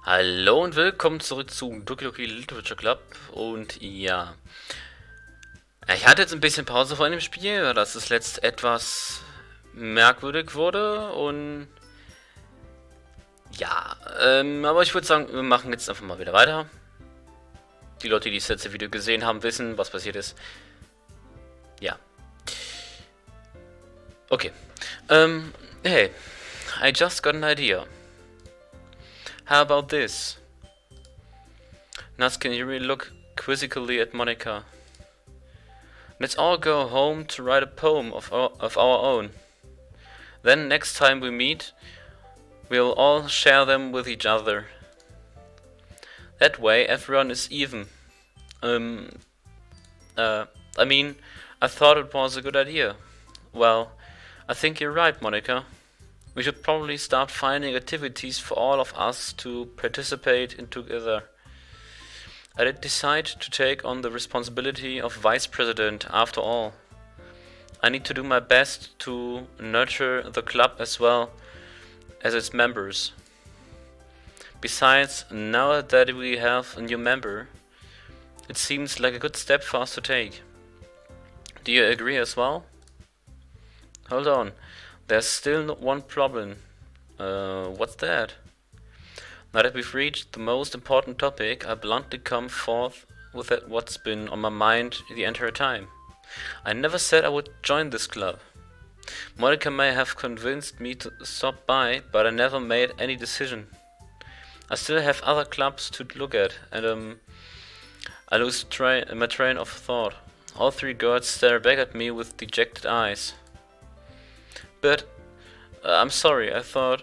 Hallo und willkommen zurück zu Doki Doki Literature Club. Und ja, ich hatte jetzt ein bisschen Pause vor dem Spiel, dass es letzt etwas merkwürdig wurde. Und ja, aber ich würde sagen, wir machen jetzt einfach mal wieder weiter. Die Leute, die das letzte Video gesehen haben, wissen, was passiert ist. Ja, okay. Hey, I just got an idea. How about this? Natsuki and Yuri look quizzically at Monika. Let's all go home to write a poem of our own. Then next time we meet, we'll all share them with each other. That way everyone is even. I mean, I thought it was a good idea. Well, I think you're right, Monika. We should probably start finding activities for all of us to participate in together. I did decide to take on the responsibility of vice president after all. I need to do my best to nurture the club as well as its members. Besides, now that we have a new member, it seems like a good step for us to take. Do you agree as well? Hold on, there's still one problem. What's that? Now that we've reached the most important topic, I bluntly come forth with what's been on my mind the entire time. I never said I would join this club. Monica may have convinced me to stop by, but I never made any decision. I still have other clubs to look at, and I lose my train of thought. All three girls stare back at me with dejected eyes. But, I'm sorry, I thought...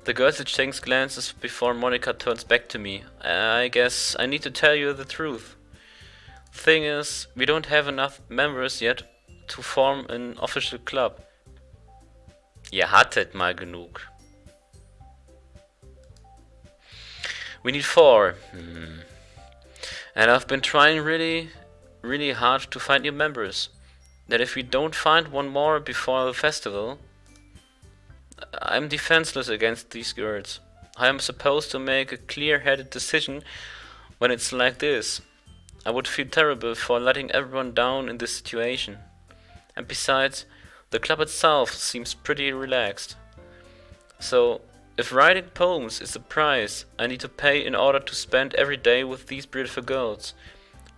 The girls exchange glances before Monica turns back to me. I guess I need to tell you the truth. Thing is, we don't have enough members yet to form an official club. Ihr hattet mal genug. We need 4. And I've been trying really hard to find new members. That if we don't find one more before the festival, I'm defenseless against these girls. I am supposed to make a clear-headed decision when it's like this. I would feel terrible for letting everyone down in this situation. And besides, the club itself seems pretty relaxed. So, if writing poems is the price I need to pay in order to spend every day with these beautiful girls.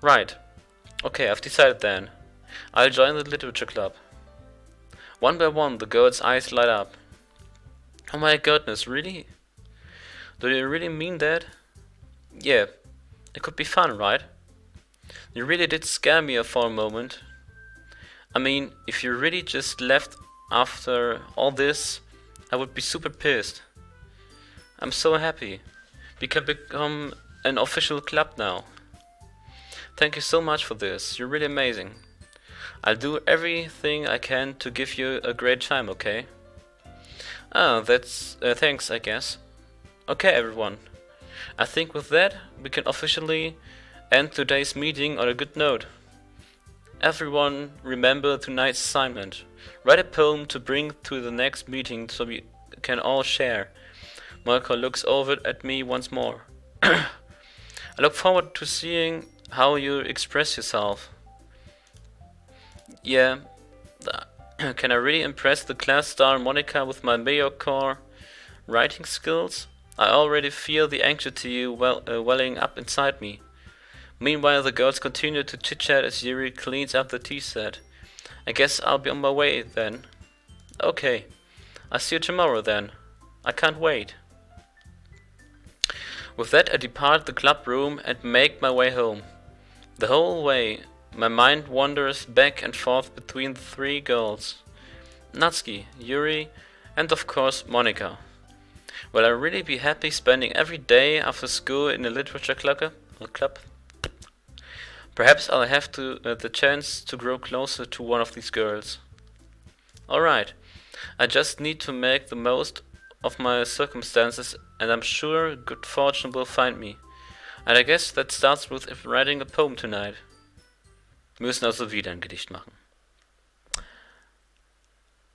Right. Okay, I've decided then. I'll join the literature club. One by one, the girls' eyes light up. Oh my goodness, really? Do you really mean that? Yeah, it could be fun, right? You really did scare me for a moment. I mean, if you really just left after all this, I would be super pissed. I'm so happy. We can become an official club now. Thank you so much for this, you're really amazing. I'll do everything I can to give you a great time, okay? That's thanks, I guess. Okay, everyone. I think with that, we can officially end today's meeting on a good note. Everyone remember tonight's assignment. Write a poem to bring to the next meeting so we can all share. Monica looks over at me once more. I look forward to seeing how you express yourself. Yeah, can I really impress the class star Monica with my mediocre writing skills? I already feel the anxiety welling up inside me. Meanwhile, the girls continue to chit-chat as Yuri cleans up the tea set. I guess I'll be on my way then. Okay, I'll see you tomorrow then. I can't wait. With that, I depart the club room and make my way home. The whole way, my mind wanders back and forth between the 3 girls. Natsuki, Yuri, and of course Monika. Will I really be happy spending every day after school in a literature club? Perhaps I'll have the chance to grow closer to one of these girls. Alright, I just need to make the most of my circumstances, and I'm sure good fortune will find me. And I guess that starts with writing a poem tonight. Wir müssen also wieder ein Gedicht machen.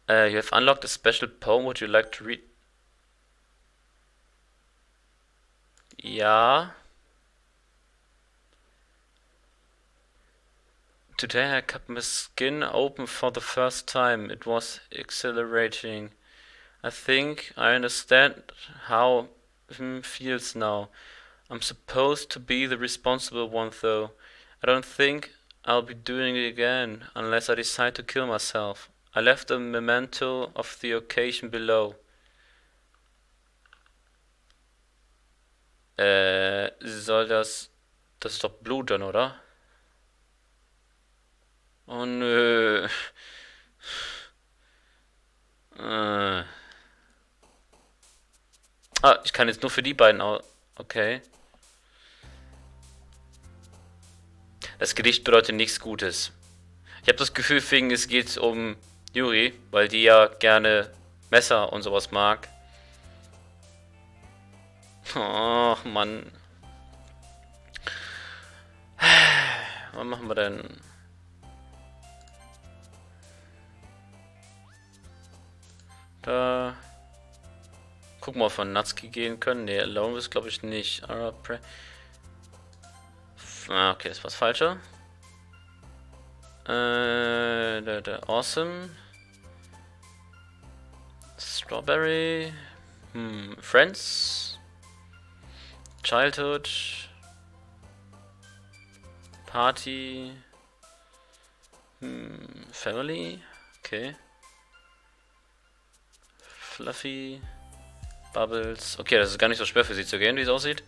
You have unlocked a special poem. Would you like to read? Ja. Today I cut my skin open for the first time. It was exhilarating. I think I understand how feels now. I'm supposed to be the responsible one though. I don't think I'll be doing it again unless I decide to kill myself. I left a memento of the occasion below. Soll das... Das ist doch Blut dann, oder? Oh nö. Äh. Ah, ich kann jetzt nur für die beiden aus... Okay. Das Gedicht bedeutet nichts Gutes. Ich habe das Gefühl, wegen es geht um Yuri, weil die ja gerne Messer und sowas mag. Oh, Mann. Was machen wir denn? Da. Gucken wir, ob wir von Natsuki gehen können. Ne, Alone ist glaube ich nicht. Ah, okay, das war's Falsche. Awesome. Strawberry. Friends. Childhood. Party. Family. Okay. Fluffy. Bubbles. Okay, das ist gar nicht so schwer für sie zu gehen, wie es aussieht.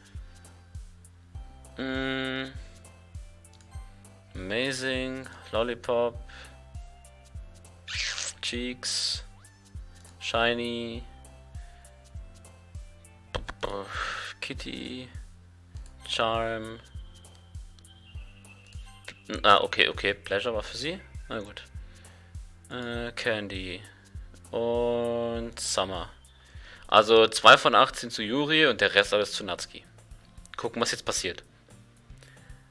Amazing. Lollipop. Cheeks. Shiny. Kitty. Charm. Ah, okay, okay. Pleasure war für sie. Na gut. Candy. Und Summer. Also 2 von 18 zu Yuri und der Rest alles zu Natsuki. Gucken, was jetzt passiert.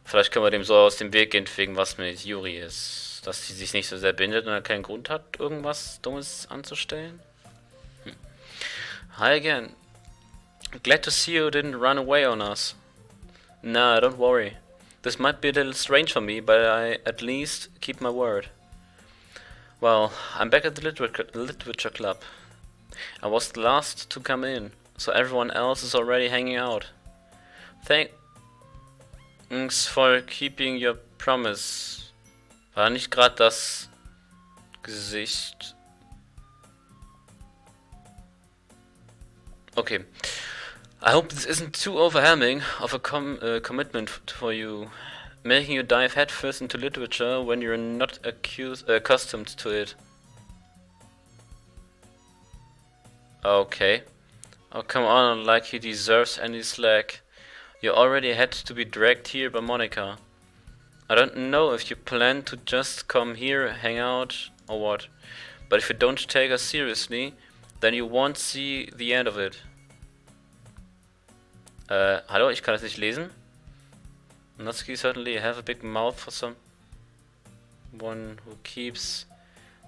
Vielleicht können wir dem so aus dem Weg gehen, wegen was mit Yuri ist. Dass sie sich nicht so sehr bindet und er keinen Grund hat, irgendwas Dummes anzustellen. Hi again. Glad to see you didn't run away on us. Nah, don't worry. This might be a little strange for me, but I at least keep my word. Well, I'm back at the literature club. I was the last to come in, so everyone else is already hanging out. Thanks for keeping your promise. War nicht gerade das Gesicht. Okay. I hope this isn't too overwhelming of a commitment for you, making you dive headfirst into literature when you're not accustomed to it. Okay. Oh, come on, like he deserves any slack. You already had to be dragged here by Monica. I don't know if you plan to just come here, hang out, or what. But if you don't take us seriously, then you won't see the end of it. Hallo, ich kann das nicht lesen. Natsuki certainly have a big mouth for someone who keeps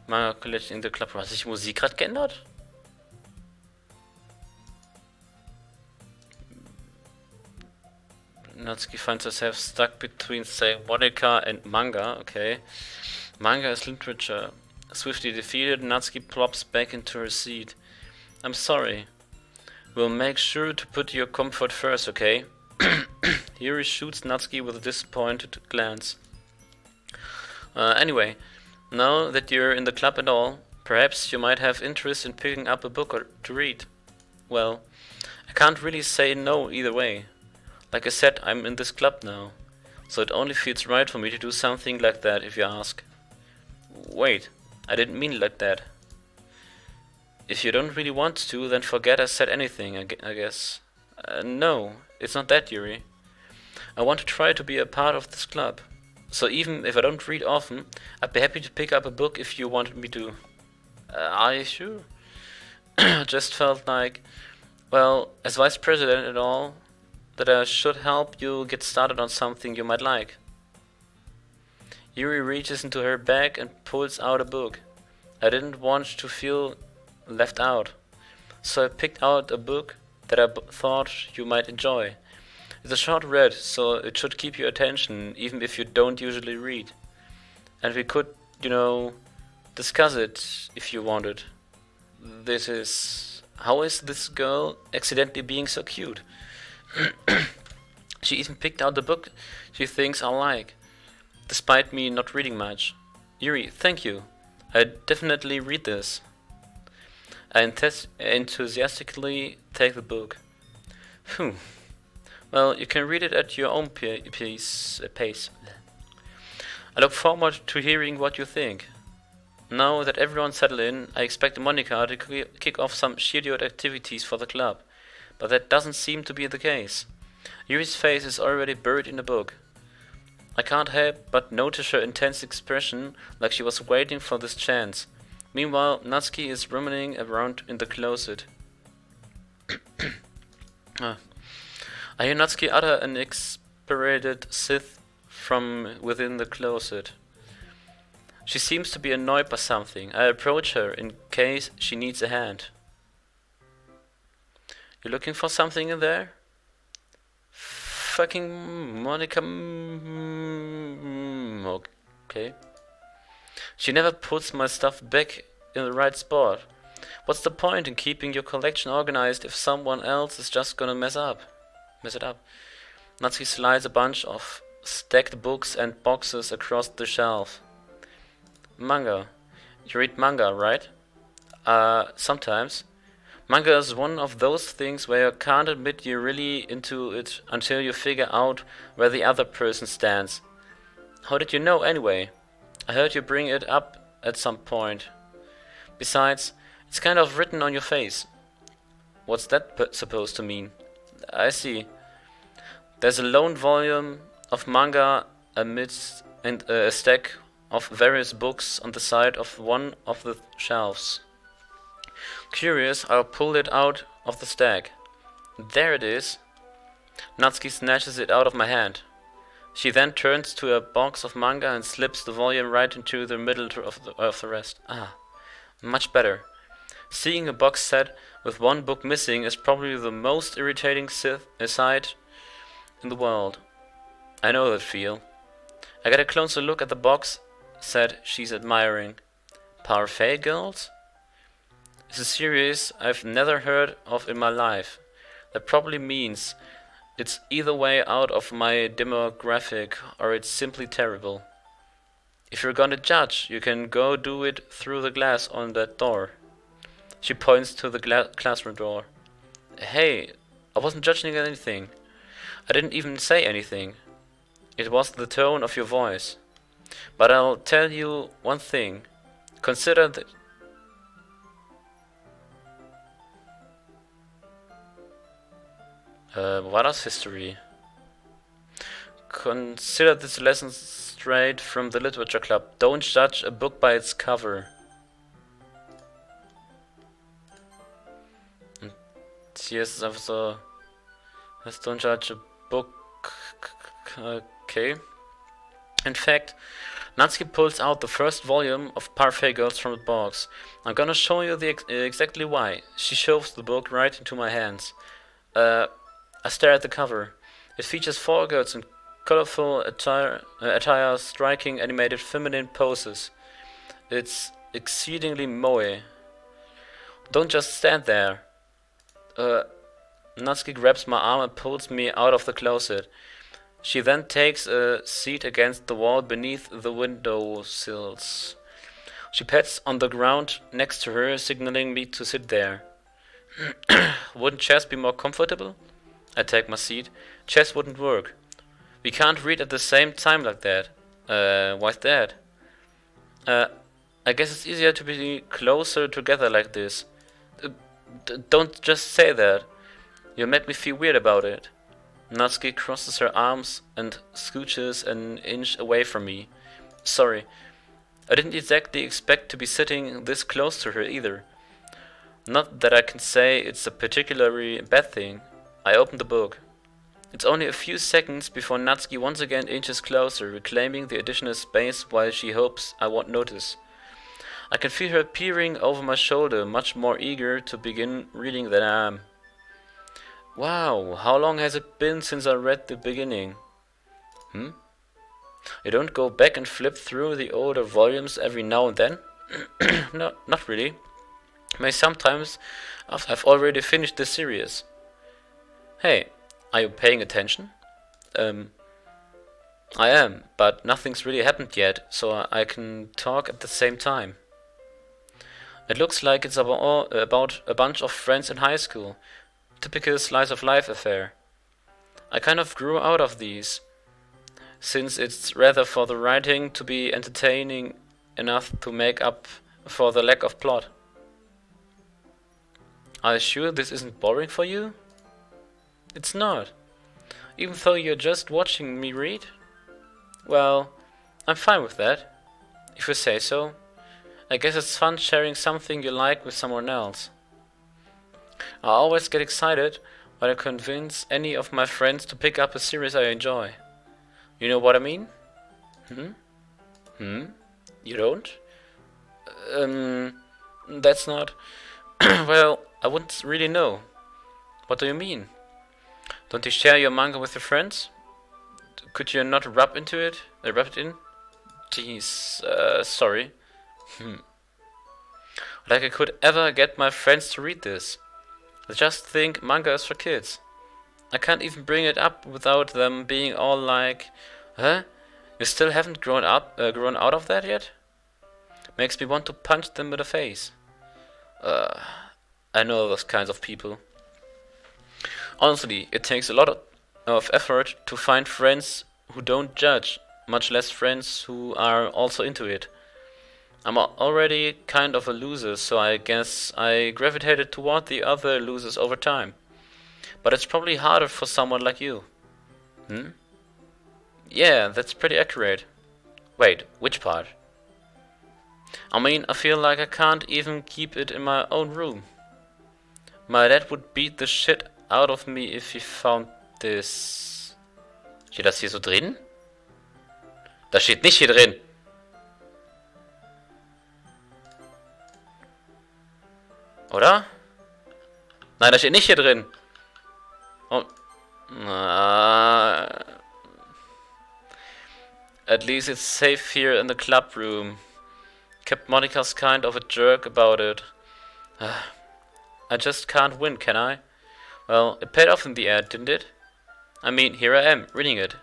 manga collection in the club. Hat sich die Musik gerade geändert? Natsuki finds herself stuck between, say, Monica and manga. Okay. Manga is literature. Swiftly defeated, Natsuki plops back into her seat. I'm sorry. We'll make sure to put your comfort first, okay? Yuri shoots Natsuki with a disappointed glance. Anyway, now that you're in the club and all, perhaps you might have interest in picking up a book to read. Well, I can't really say no either way. Like I said, I'm in this club now, so it only feels right for me to do something like that if you ask. Wait, I didn't mean it like that. If you don't really want to, then forget I said anything, I guess. No, it's not that, Yuri. I want to try to be a part of this club. So even if I don't read often, I'd be happy to pick up a book if you wanted me to. Are you sure? Just felt like, well, as vice president and all, that I should help you get started on something you might like. Yuri reaches into her bag and pulls out a book. I didn't want to feel left out, so I picked out a book that I thought you might enjoy. It's a short read, so it should keep your attention, even if you don't usually read. And we could, discuss it if you wanted. How is this girl accidentally being so cute? She even picked out the book she thinks I'll like, despite me not reading much. Yuri, thank you. I definitely read this. I enthusiastically take the book. Phew. Well, you can read it at your own pace. I look forward to hearing what you think. Now that everyone's settled in, I expect Monica to kick off some scheduled activities for the club, but that doesn't seem to be the case. Yuri's face is already buried in the book. I can't help but notice her intense expression, like she was waiting for this chance. Meanwhile, Natsuki is rummaging around in the closet. I hear Natsuki utter an exasperated sith from within the closet. She seems to be annoyed by something. I approach her in case she needs a hand. You looking for something in there? Fucking Monica. Okay. She never puts my stuff back in the right spot. What's the point in keeping your collection organized if someone else is just gonna mess it up? Natsuki slides a bunch of stacked books and boxes across the shelf. Manga. You read manga, right? Sometimes. Manga is one of those things where you can't admit you're really into it until you figure out where the other person stands. How did you know anyway? I heard you bring it up at some point. Besides, it's kind of written on your face. What's that supposed to mean? I see. There's a lone volume of manga amidst a stack of various books on the side of one of the shelves. Curious, I'll pull it out of the stack. There it is. Natsuki snatches it out of my hand. She then turns to a box of manga and slips the volume right into the middle of the rest. Much better. Seeing a box set with one book missing is probably the most irritating sight in the world. I know that feel. I get a closer look at the box set she's admiring. Parfait girls? It's a series I've never heard of in my life. That probably means it's either way out of my demographic or it's simply terrible. If you're gonna judge, you can go do it through the glass on that door. She points to the classroom door. Hey, I wasn't judging anything. I didn't even say anything. It was the tone of your voice. But I'll tell you one thing. Consider that what else history? Consider this lesson straight from the literature club. Don't judge a book by its cover. Und hier ist es einfach so, don't judge a book. Okay. In fact, Natsuki pulls out the first volume of Parfait Girls from the box. I'm gonna show you exactly why. She shoves the book right into my hands. I stare at the cover. It features 4 girls in colorful attire, striking animated feminine poses. It's exceedingly moe. Don't just stand there. Natsuki grabs my arm and pulls me out of the closet. She then takes a seat against the wall beneath the window sills. She pats on the ground next to her, signaling me to sit there. Wouldn't chairs be more comfortable? I take my seat. Chairs wouldn't work. We can't read at the same time like that. Why's that? I guess it's easier to be closer together like this. Don't just say that. You made me feel weird about it. Natsuki crosses her arms and scooches an inch away from me. Sorry. I didn't exactly expect to be sitting this close to her either. Not that I can say it's a particularly bad thing. I open the book. It's only a few seconds before Natsuki once again inches closer, reclaiming the additional space while she hopes I won't notice. I can feel her peering over my shoulder, much more eager to begin reading than I am. Wow, how long has it been since I read the beginning? Hmm? You don't go back and flip through the older volumes every now and then? No, not really. May sometimes after I've already finished the series. Hey, are you paying attention? I am, but nothing's really happened yet, so I can talk at the same time. It looks like it's about a bunch of friends in high school. Typical slice of life affair. I kind of grew out of these, since it's rather for the writing to be entertaining enough to make up for the lack of plot. Are you sure this isn't boring for you? It's not. Even though you're just watching me read? Well, I'm fine with that, if you say so. I guess it's fun sharing something you like with someone else. I always get excited when I convince any of my friends to pick up a series I enjoy. You know what I mean? You don't? That's not... Well, I wouldn't really know. What do you mean? Don't you share your manga with your friends? Could you not rub it in? Jeez, sorry. Like I could ever get my friends to read this. They just think manga is for kids. I can't even bring it up without them being all like, huh? You still haven't grown out of that yet? Makes me want to punch them in the face. I know those kinds of people. Honestly, it takes a lot of effort to find friends who don't judge, much less friends who are also into it. I'm already kind of a loser, so I guess I gravitated toward the other losers over time. But it's probably harder for someone like you. Yeah, that's pretty accurate. Wait, which part? I mean, I feel like I can't even keep it in my own room. My dad would beat the shit out of me if he found this. Steht das hier so drin? Das steht nicht hier drin. Oder? Nein, das steht nicht hier drin. Oh. At least it's safe here in the club room. Kept Monica's kind of a jerk about it. I just can't win, can I? Well, it paid off in the end, didn't it? I mean, here I am, reading it.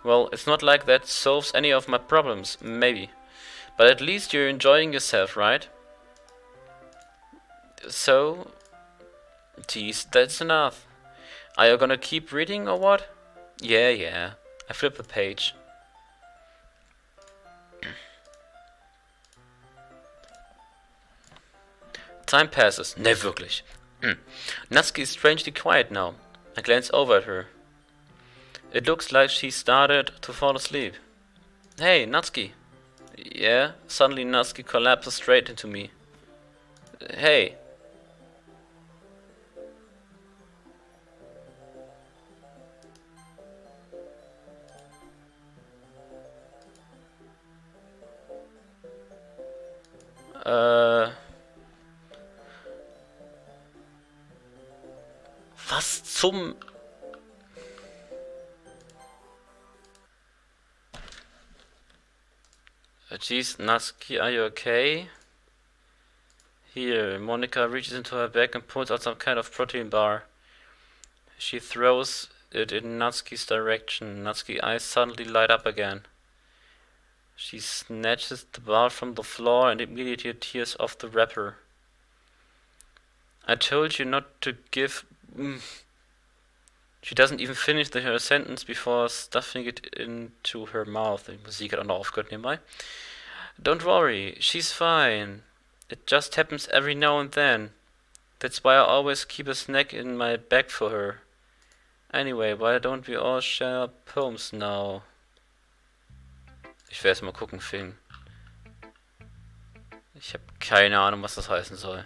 Well, it's not like that solves any of my problems, maybe. But at least you're enjoying yourself, right? So... Geez, that's enough. Are you gonna keep reading or what? Yeah. I flip the page. Time passes. Ne, wirklich. Natsuki is strangely quiet now. I glance over at her. It looks like she started to fall asleep. Hey, Natsuki. Yeah? Suddenly Natsuki collapses straight into me. Hey. Was zum... Jeez, Natsuki, are you okay? Here, Monica reaches into her bag and pulls out some kind of protein bar. She throws it in Natsuki's direction. Natsuki's eyes suddenly light up again. She snatches the bar from the floor and immediately tears off the wrapper. I told you not to give... She doesn't even finish her sentence before stuffing it into her mouth. Die Musik hat auch noch aufgehört nebenbei. Don't worry, she's fine. It just happens every now and then. That's why I always keep a snack in my bag for her. Anyway, why don't we all share poems now? Ich werde erst mal gucken, Fing. Ich habe keine Ahnung, was das heißen soll.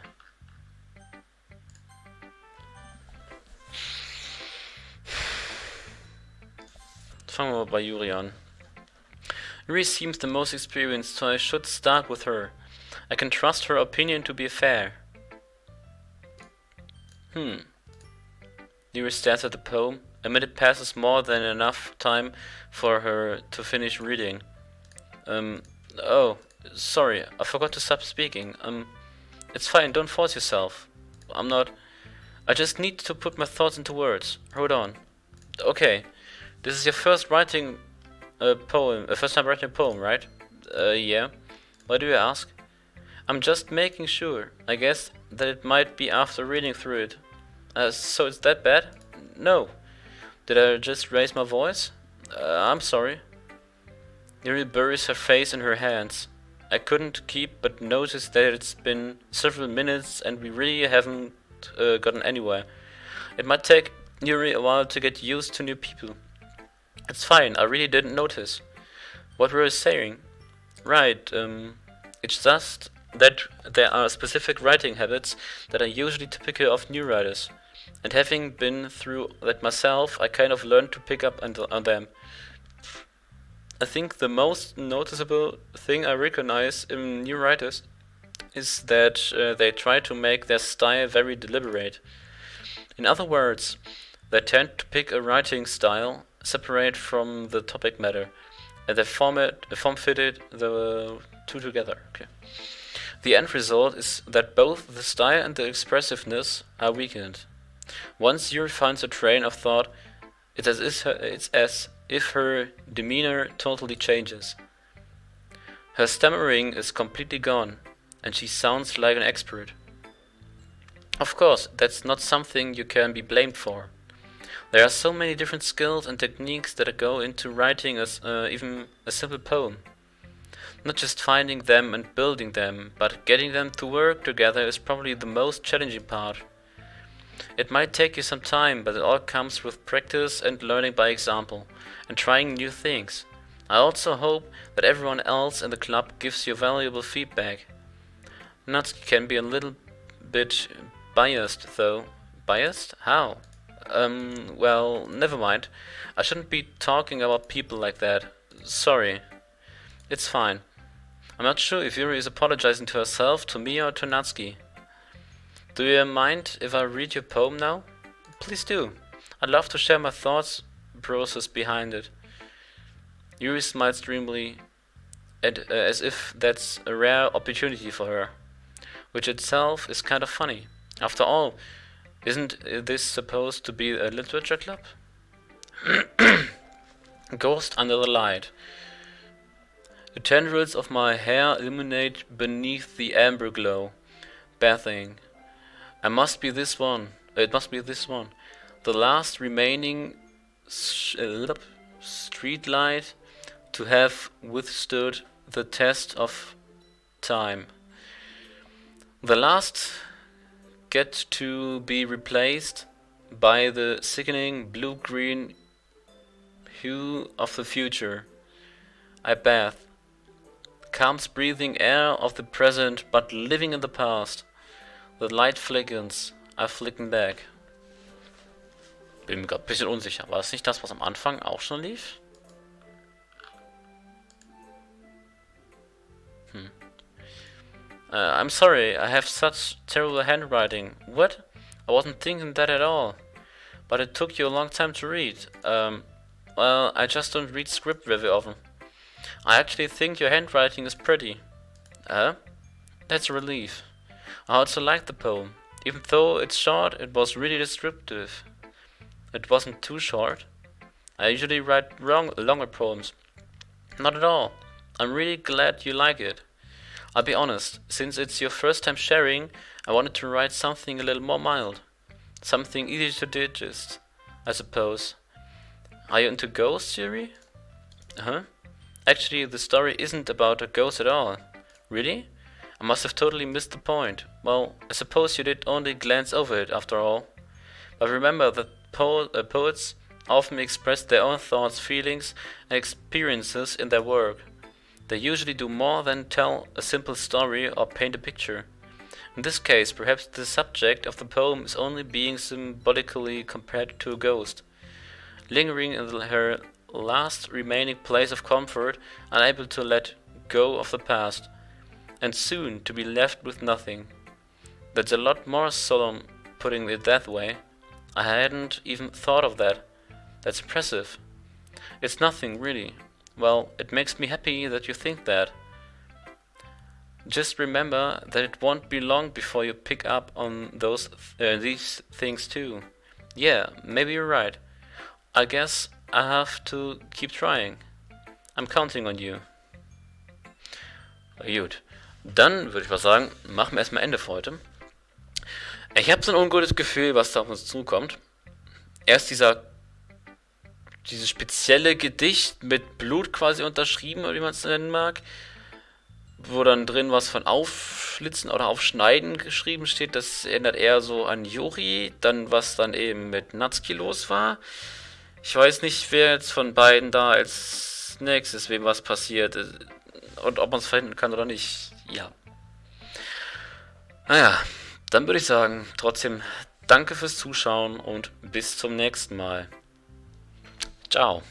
Fangen wir mal bei Yuri an. Yuri seems the most experienced, so I should start with her. I can trust her opinion to be fair. Yuri stares at the poem. A minute passes, more than enough time for her to finish reading. Oh, sorry, I forgot to stop speaking. It's fine, don't force yourself. I'm not... I just need to put my thoughts into words. Hold on. Okay, this is your first time writing a poem, right? Yeah. Why do you ask? I'm just making sure. I guess that it might be after reading through it. So it's that bad? No. Did I just raise my voice? I'm sorry. Yuri buries her face in her hands. I couldn't keep but notice that it's been several minutes and we really haven't gotten anywhere. It might take Yuri a while to get used to new people. It's fine, I really didn't notice. What were you saying? Right, it's just that there are specific writing habits that are usually typical of new writers. And having been through that myself, I kind of learned to pick up on them. I think the most noticeable thing I recognize in new writers is that they try to make their style very deliberate. In other words, they tend to pick a writing style separate from the topic matter, and they form-fitted the two together. Okay. The end result is that both the style and the expressiveness are weakened. Once Yuri finds a train of thought, it's as if her demeanor totally changes. Her stammering is completely gone, and she sounds like an expert. Of course, that's not something you can be blamed for. There are so many different skills and techniques that go into writing even a simple poem. Not just finding them and building them, but getting them to work together is probably the most challenging part. It might take you some time, but it all comes with practice and learning by example, and trying new things. I also hope that everyone else in the club gives you valuable feedback. Natsuki can be a little bit biased, though. Biased? How? Well, never mind. I shouldn't be talking about people like that. Sorry. It's fine. I'm not sure if Yuri is apologizing to herself, to me, or to Natsuki. Do you mind if I read your poem now? Please do. I'd love to share my thoughts process behind it. Yuri smiles dreamily, as if that's a rare opportunity for her, which itself is kind of funny. After all, isn't this supposed to be a literature club? Ghost under the light. The tendrils of my hair illuminate beneath the amber glow, bathing. It must be this one. The last remaining street light to have withstood the test of time. The last get to be replaced by the sickening blue-green hue of the future. I bathe. Calms breathing air of the present, but living in the past. The light flickers. I flicken back. Bin mir gerade ein bisschen unsicher. War das nicht das, was am Anfang auch schon lief? I'm sorry, I have such terrible handwriting. What? I wasn't thinking that at all. But it took you a long time to read. Well, I just don't read script very often. I actually think your handwriting is pretty. That's a relief. I also like the poem. Even though it's short, it was really descriptive. It wasn't too short. I usually write longer poems. Not at all. I'm really glad you like it. I'll be honest, since it's your first time sharing, I wanted to write something a little more mild. Something easy to digest, I suppose. Are you into ghosts, Yuri? Actually, the story isn't about a ghost at all. Really? I must have totally missed the point. Well, I suppose you did only glance over it, after all. But remember that poets often express their own thoughts, feelings, and experiences in their work. They usually do more than tell a simple story or paint a picture. In this case, perhaps the subject of the poem is only being symbolically compared to a ghost, lingering in her last remaining place of comfort, unable to let go of the past, and soon to be left with nothing. That's a lot more solemn, putting it that way. I hadn't even thought of that. That's impressive. It's nothing, really. Well, it makes me happy that you think that. Just remember that it won't be long before you pick up on these things too. Yeah, maybe you're right. I guess I have to keep trying. I'm counting on you. Gut. Dann würde ich mal sagen, machen wir erstmal Ende für heute. Ich habe so ein ungutes Gefühl, was da auf uns zukommt. Erst dieses spezielle Gedicht mit Blut quasi unterschrieben, oder wie man es nennen mag, wo dann drin was von Aufschlitzen oder Aufschneiden geschrieben steht. Das erinnert eher so an Yuri, dann was dann eben mit Natsuki los war. Ich weiß nicht, wer jetzt von beiden da als nächstes wem was passiert und ob man es verhindern kann oder nicht. Ja. Naja, dann würde ich sagen, trotzdem danke fürs Zuschauen und bis zum nächsten Mal. Ciao.